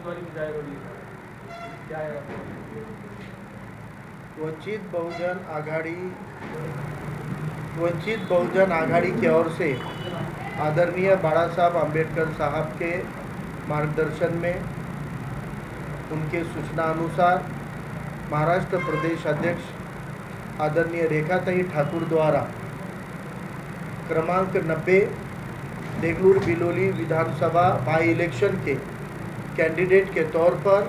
उम्मीदवारी भी जाहिर हो रही है, क्या है वंचित बहुजन आघाड़ी की ओर से आदरणीय बाला साहब अम्बेडकर साहब के मार्गदर्शन में उनके सूचना अनुसार महाराष्ट्र प्रदेश अध्यक्ष आदरणीय रेखाताई ठाकुर द्वारा क्रमांक 90 देगलूर बिलोली विधानसभा बाई इलेक्शन के कैंडिडेट के तौर पर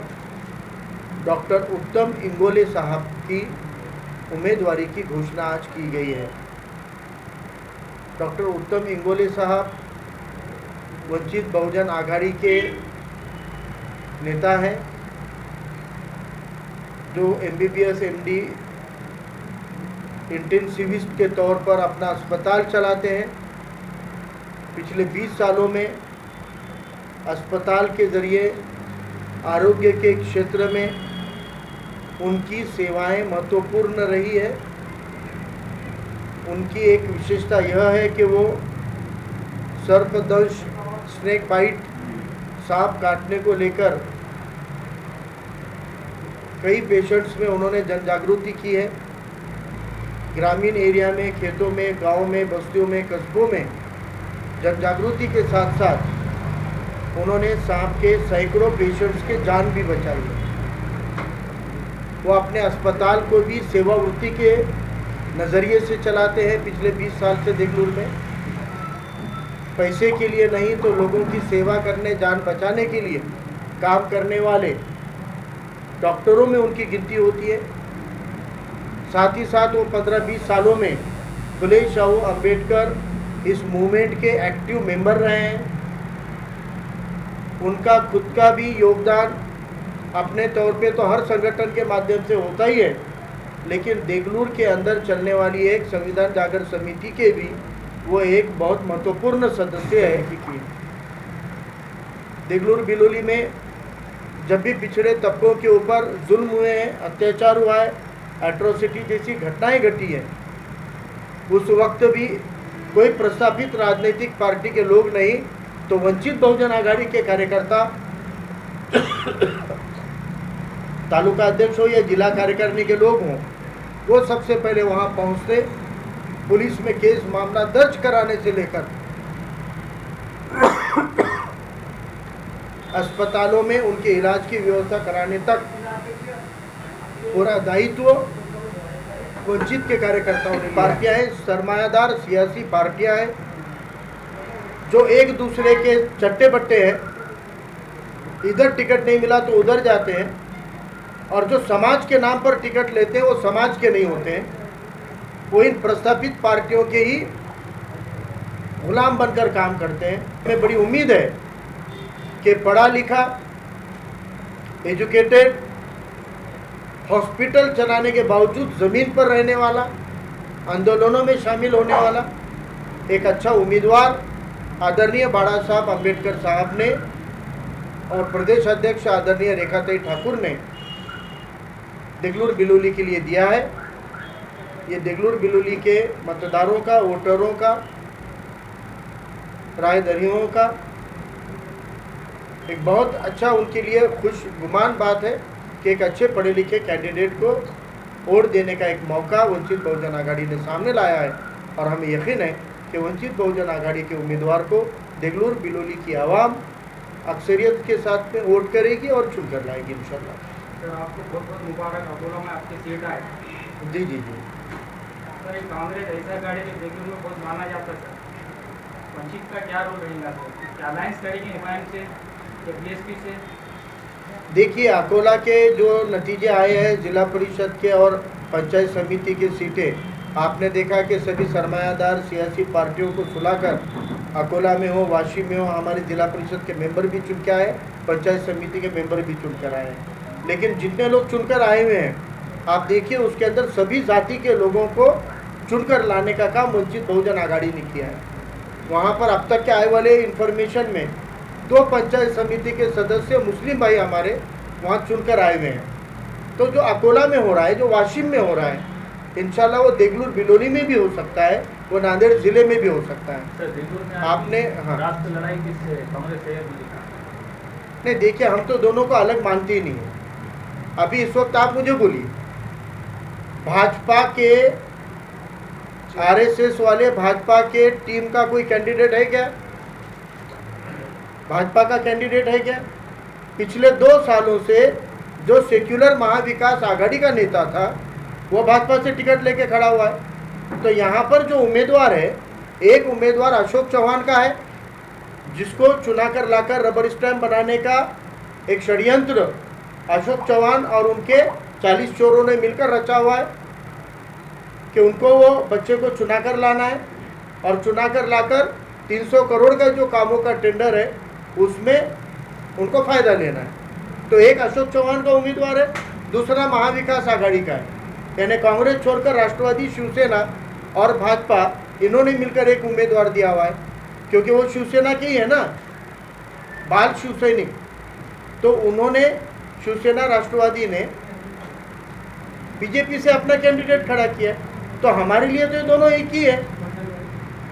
डॉक्टर उत्तम इंगोले साहब की उम्मीदवारी की घोषणा आज की गई है। डॉक्टर उत्तम इंगोले साहब वंचित बहुजन आघाड़ी के नेता हैं जो MBBS MD इंटेंसिविस्ट के तौर पर अपना अस्पताल चलाते हैं। पिछले 20 सालों में अस्पताल के ज़रिए आरोग्य के क्षेत्र में उनकी सेवाएं महत्वपूर्ण रही है। उनकी एक विशेषता यह है कि वो सर्पदंश स्नेक बाइट सांप काटने को लेकर कई पेशेंट्स में उन्होंने जन जागृति की है। ग्रामीण एरिया में, खेतों में, गांव में, बस्तियों में, कस्बों में जन जागृति के साथ साथ उन्होंने सांप के सैकड़ों पेशेंट्स के जान भी बचाई है। वो अपने अस्पताल को भी सेवावृत्ति के नज़रिए से चलाते हैं। पिछले 20 साल से देगलूर में पैसे के लिए नहीं तो लोगों की सेवा करने, जान बचाने के लिए काम करने वाले डॉक्टरों में उनकी गिनती होती है। साथ ही साथ वो 15-20 सालों में फुले शाहू अम्बेडकर इस मूवमेंट के एक्टिव मेंबर रहे हैं। उनका खुद का भी योगदान अपने तौर पे तो हर संगठन के माध्यम से होता ही है, लेकिन देगलूर के अंदर चलने वाली एक संविधान जागरण समिति के भी वो एक बहुत महत्वपूर्ण सदस्य है। कि देगलूर बिलोली में जब भी पिछड़े तबकों के ऊपर जुल्म हुए हैं, अत्याचार हुआ है, एट्रोसिटी जैसी घटनाएं घटी हैं, उस वक्त भी कोई प्रस्तावित राजनीतिक पार्टी के लोग नहीं तो वंचित बहुजन आघाड़ी के कार्यकर्ता तालुका अध्यक्ष हो या जिला कार्यकारिणी के लोग हों, वो सबसे पहले वहां पहुंचते। पुलिस में केस मामला दर्ज कराने से लेकर अस्पतालों में उनके इलाज की व्यवस्था कराने तक पूरा दायित्व वंचित के कार्यकर्ताओं ने। पार्टियां हैं, सरमायादार सियासी पार्टियां हैं जो एक दूसरे के चट्टे बट्टे हैं, इधर टिकट नहीं मिला तो उधर जाते हैं, और जो समाज के नाम पर टिकट लेते हैं वो समाज के नहीं होते हैं, वो इन प्रस्तावित पार्टियों के ही गुलाम बनकर काम करते हैं। हमें बड़ी उम्मीद है कि पढ़ा लिखा, एजुकेटेड, हॉस्पिटल चलाने के बावजूद ज़मीन पर रहने वाला, आंदोलनों में शामिल होने वाला एक अच्छा उम्मीदवार आदरणीय बाला साहब अम्बेडकर साहब ने और प्रदेश अध्यक्ष आदरणीय रेखाताई ठाकुर ने देगलूर बिलोली के लिए दिया है। ये देगलूर बिलोली के मतदारों का, वोटरों का, रायदरियों का एक बहुत अच्छा, उनके लिए खुशगुमान बात है कि एक अच्छे पढ़े लिखे कैंडिडेट को वोट देने का एक मौका वंचित बहुजन आघाड़ी ने सामने लाया है। और हमें यकीन है कि वंचित बहुजन आघाड़ी के उम्मीदवार को देगलूर बिलोली की आवाम अक्सरियत के साथ में वोट करेगी और चुनकर लाएगी इंशाल्लाह। सर, आपको बहुत बहुत मुबारक, अपोलो में आपकी सीट आए। जी जी जी सर, एक कांग्रेस ऐसा गाड़ी जो देगलूर में बहुत माना जाता है सर, वंचित का क्या रोल रहेगा सर? क्या अलायंस करेगी हिमायत से या BSP से? देखिए, अकोला के जो नतीजे आए हैं जिला परिषद के और पंचायत समिति की सीटें, आपने देखा कि सभी सरमायादार सियासी पार्टियों को सुलाकर अकोला में हो, वाशी में हो, हमारे जिला परिषद के मेंबर भी चुन के आए, पंचायत समिति के मेंबर भी चुनकर आए हैं। लेकिन जितने लोग चुनकर आए हुए हैं, आप देखिए उसके अंदर सभी जाति के लोगों को चुनकर लाने का काम वंचित बहुजन आघाड़ी ने किया है। वहाँ पर अब तक के आए वाले इन्फॉर्मेशन में 2 पंचायत समिति के सदस्य मुस्लिम भाई हमारे वहाँ चुनकर आए हुए हैं। तो जो अकोला में हो रहा है, जो वाशिम में हो रहा है, इंशाल्लाह वो देगलूर बिलोली में भी हो सकता है, वो नांदेड़ जिले में भी हो सकता है। सर, देगलूर में आपने हाँ राष्ट्र लड़ाई किससे? कांग्रेस से या BJP? नहीं देखिए, हम तो दोनों को अलग मानते ही नहीं है। अभी इस वक्त आप मुझे बोलिए, भाजपा के आरएसएस वाले भाजपा के टीम का कोई कैंडिडेट है क्या? भाजपा का कैंडिडेट है क्या? पिछले 2 सालों से जो सेक्युलर महाविकास आघाड़ी का नेता था वो भाजपा से टिकट लेके खड़ा हुआ है। तो यहाँ पर जो उम्मीदवार है, एक उम्मीदवार अशोक चौहान का है, जिसको चुना कर लाकर रबर स्टैम्प बनाने का एक षड्यंत्र अशोक चौहान और उनके 40 चोरों ने मिलकर रचा हुआ है कि उनको वो बच्चे को चुना कर लाना है और चुना कर लाकर 300 करोड़ का जो कामों का टेंडर है उसमें उनको फ़ायदा लेना है। तो एक अशोक चौहान का उम्मीदवार है, दूसरा महाविकास आघाड़ी का है, यानी कांग्रेस छोड़कर राष्ट्रवादी, शिवसेना और भाजपा इन्होंने मिलकर एक उम्मीदवार दिया हुआ है, क्योंकि वो शिवसेना की है ना, बाल शिवसैनिक। तो उन्होंने, शिवसेना राष्ट्रवादी ने बीजेपी से अपना कैंडिडेट खड़ा किया। तो हमारे लिए तो ये दोनों एक ही है,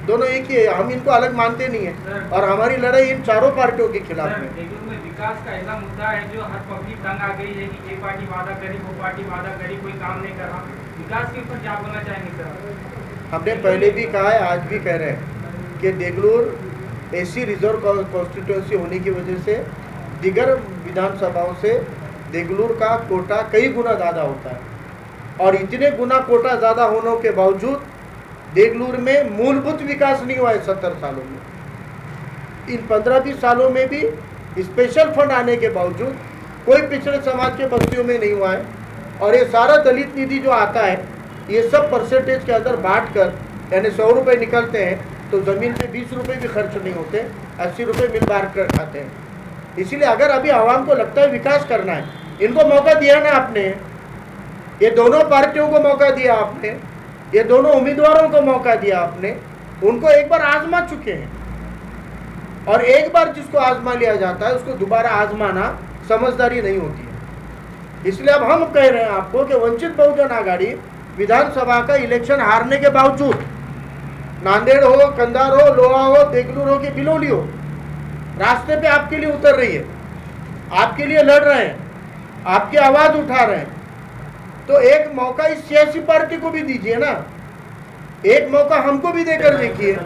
दोनों एक ही है, हम इनको अलग मानते नहीं है। और हमारी लड़ाई इन चारों पार्टियों के खिलाफ है। विकास का ऐसा मुद्दा है जो हर पब्लिक तंग आ गई है कि ये पार्टी वादा करी, वो पार्टी वादा करी, कोई काम नहीं कर रहा। विकास के ऊपर क्या बोलना चाहेंगे सर? हमने पहले भी कहा है, आज भी कह रहे हैं कि देगलूर एसी रिजर्व कॉन्स्टिट्यूंसी होने की वजह से दिगर विधानसभाओं से देगलूर का कोटा कई गुना ज़्यादा होता है। और इतने गुना कोटा ज़्यादा होने के बावजूद देगलूर में मूलभूत विकास नहीं हुआ है 70 सालों में। इन 15-20 सालों में भी स्पेशल फंड आने के बावजूद कोई पिछड़े समाज के बस्तियों में नहीं हुआ है। और ये सारा दलित निधि जो आता है, ये सब परसेंटेज के अंदर बांट कर, यानी 100 रुपये निकलते हैं तो ज़मीन पे 20 रुपये भी खर्च नहीं होते, 80 रुपये मिल बांट कर खाते हैं। इसीलिए अगर अभी आवाम को लगता है विकास करना है, इनको मौका दिया ना आपने, ये दोनों पार्टियों को मौका दिया आपने, ये दोनों उम्मीदवारों को मौका दिया आपने, उनको एक बार आजमा चुके हैं। और एक बार जिसको आजमा लिया जाता है उसको दोबारा आजमाना समझदारी नहीं होती है। इसलिए अब हम कह रहे हैं आपको कि वंचित बहुजन आघाड़ी विधानसभा का इलेक्शन हारने के बावजूद, नांदेड़ हो, कंधार हो, लोहा हो, देगलूर हो कि बिलोली हो, रास्ते पे आपके लिए उतर रही है, आपके लिए लड़ रहे हैं, आपकी आवाज उठा रहे हैं। तो एक मौका इस सियासी पार्टी को भी दीजिए ना, एक मौका हमको भी देकर देखिए।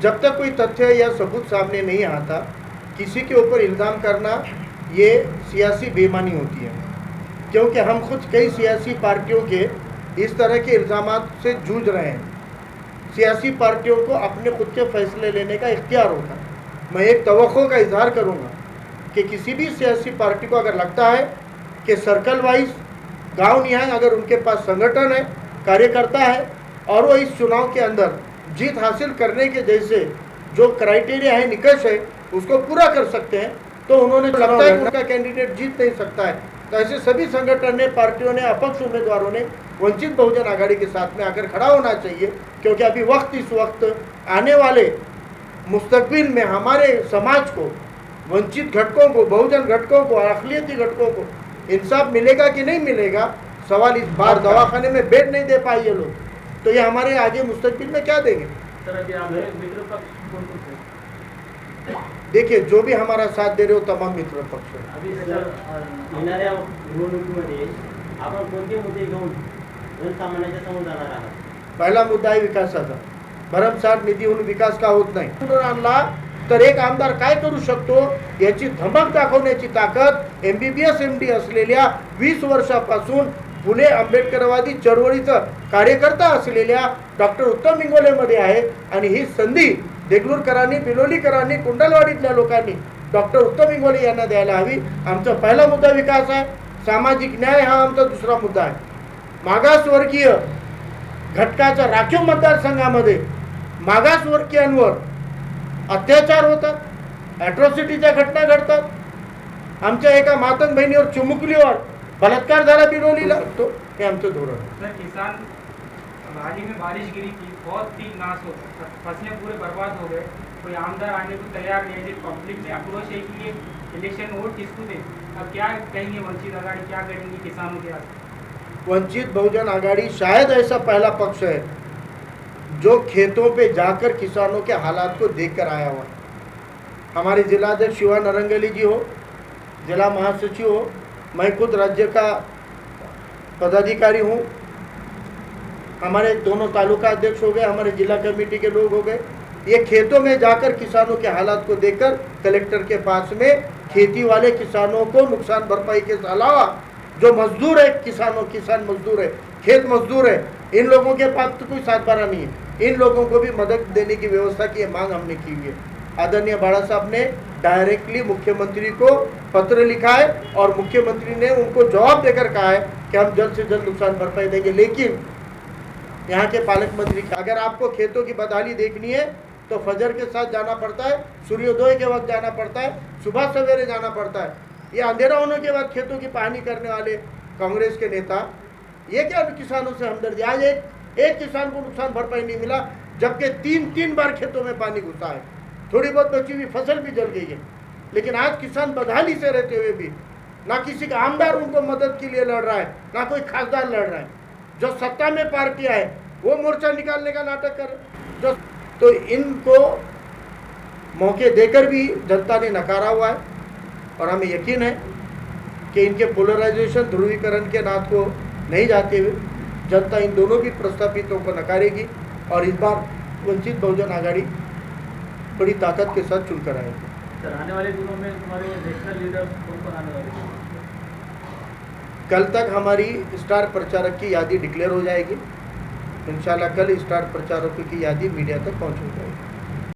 जब तक कोई तथ्य या सबूत सामने नहीं आता, किसी के ऊपर इल्ज़ाम करना ये सियासी बेईमानी होती है। क्योंकि हम खुद कई सियासी पार्टियों के इस तरह के इल्ज़ामात से जूझ रहे हैं। सियासी पार्टियों को अपने खुद के फैसले लेने का इख्तियार होता है। मैं एक तवक्को का इजहार करूँगा कि किसी भी सियासी पार्टी को अगर लगता है कि सर्कल वाइज, गांव निहाय अगर उनके पास संगठन है, कार्यकर्ता है और वो इस चुनाव के अंदर जीत हासिल करने के जैसे जो क्राइटेरिया है, निकष है, उसको पूरा कर सकते हैं, तो उन्होंने लगता है कि उनका कैंडिडेट जीत नहीं सकता है, तो ऐसे सभी संगठन ने, पार्टियों ने, अपक्ष उम्मीदवारों ने वंचित बहुजन आघाड़ी के साथ में आकर खड़ा होना चाहिए। क्योंकि अभी इस वक्त आने वाले मुस्तकबिल में हमारे समाज को, वंचित घटकों को, बहुजन घटकों को, अक़लियती घटकों को इंसाफ मिलेगा कि नहीं मिलेगा, सवाल इस बार दवाखाने में बेड नहीं दे पाए ये लोग, तो ये हमारे आगे मुस्तकबिल में क्या देंगे? देखिए, जो भी हमारा साथ दे रहे हो तमाम मित्र पक्ष पहिला मुद्दा आहे विकासाचा। भरमसाठ निधीहून विकास का होत नाही आणला तर एक आमदार काय करू शकतो याची धमक दाखवण्याची ताकद MBBS MD असलेल्या 20 वर्षापासून पुणे आंबेडकरवादी चळवळीचा कार्यकर्ता असलेल्या डॉक्टर उत्तम इंगोलेमध्ये आहे। आणि ही संधी देगलूरकरांनी, बिलोलीकरांनी, कुंडलवाडीतल्या लोकांनी डॉक्टर उत्तम इंगोले यांना द्यायला हवी। आमचा पहिला मुद्दा विकास आहे। सामाजिक न्याय हा आमचा दुसरा मुद्दा आहे। मागासवर्गीय घटकाच्या राखीव मतदारसंघामध्ये मागासवर्गीयांवर अत्याचार होतात, ॲट्रॉसिटीच्या घटना घडतात। आमच्या एका मातंग बहिणीवर चिमुकलीवर बलात्कार झाला बिलोलीला, तो हे आमचं धोरण आहे। सर, किसान हाल ही में बारिश गिरी थी, बहुत पीक नाश हो, फसलें पूरे बर्बाद हो गए, कोई आमदार आने को तैयार नहीं है। पब्लिक में आक्रोश है कि ये इलेक्शन वोट किसको दें? अब क्या कहेंगे वंचित आघाड़ी, क्या करेंगी किसानों के साथ? वंचित बहुजन आघाड़ी शायद ऐसा पहला पक्ष है जो खेतों पे जाकर किसानों के हालात को देखकर आया हुआ है। हमारे जिलाध्यक्ष शिवा नरंगली जी हो, जिला महासचिव हो, मैं खुद राज्य का पदाधिकारी हूँ, हमारे दोनों तालुका अध्यक्ष हो गए, हमारे जिला कमेटी के लोग हो गए। ये खेतों में जाकर किसानों के हालात को देखकर कलेक्टर के पास में खेती वाले किसानों को नुकसान भरपाई के अलावा जो मजदूर है, किसान मजदूर है, खेत मजदूर है, इन लोगों के पास तो कोई सातबारा नहीं है, इन लोगों को भी मदद देने की व्यवस्था की मांग हमने की हुई है। आदरणीय बाड़ा साहब ने डायरेक्टली मुख्यमंत्री को पत्र लिखा है और मुख्यमंत्री ने उनको जवाब देकर कहा है कि हम जल्द से जल्द नुकसान भरपाई देंगे। लेकिन यहाँ के पालक मंत्री, अगर आपको खेतों की बदहाली देखनी है तो फजर के साथ जाना पड़ता है, सूर्योदय के वक्त जाना पड़ता है, सुबह सवेरे जाना पड़ता है। ये अंधेरा होने के बाद खेतों की पानी करने वाले कांग्रेस के नेता, ये क्या किसानों से हमदर्दी। आज एक किसान को नुकसान भरपाई नहीं मिला, जबकि तीन बार खेतों में पानी घुसा है, थोड़ी बहुत बची हुई फसल भी जल गई है। लेकिन आज किसान बदहाली से रहते हुए भी ना किसी का आमदार उनको मदद के लिए लड़ रहा है, ना कोई खासदार लड़ रहा है। जो सत्ता में पार्टियां है वो मोर्चा निकालने का नाटक कर, तो इनको मौके देकर भी जनता ने नकारा हुआ है। और हमें यकीन है कि इनके पोलराइजेशन, ध्रुवीकरण के नाथ को नहीं जाते हुए जनता इन दोनों भी प्रस्तापितों को नकारेगी और इस बार वंचित बहुजन आघाड़ी बड़ी ताकत के साथ चुनकर आएगी। सर, आने वाले दिनों में तुम्हारे नेशनल लीडर कौन आने वाले हैं? कल तक हमारी स्टार प्रचारक की यादी डिक्लेयर हो जाएगी। इंशाल्लाह कल स्टार प्रचारकों की यादी मीडिया तक पहुंचेगी।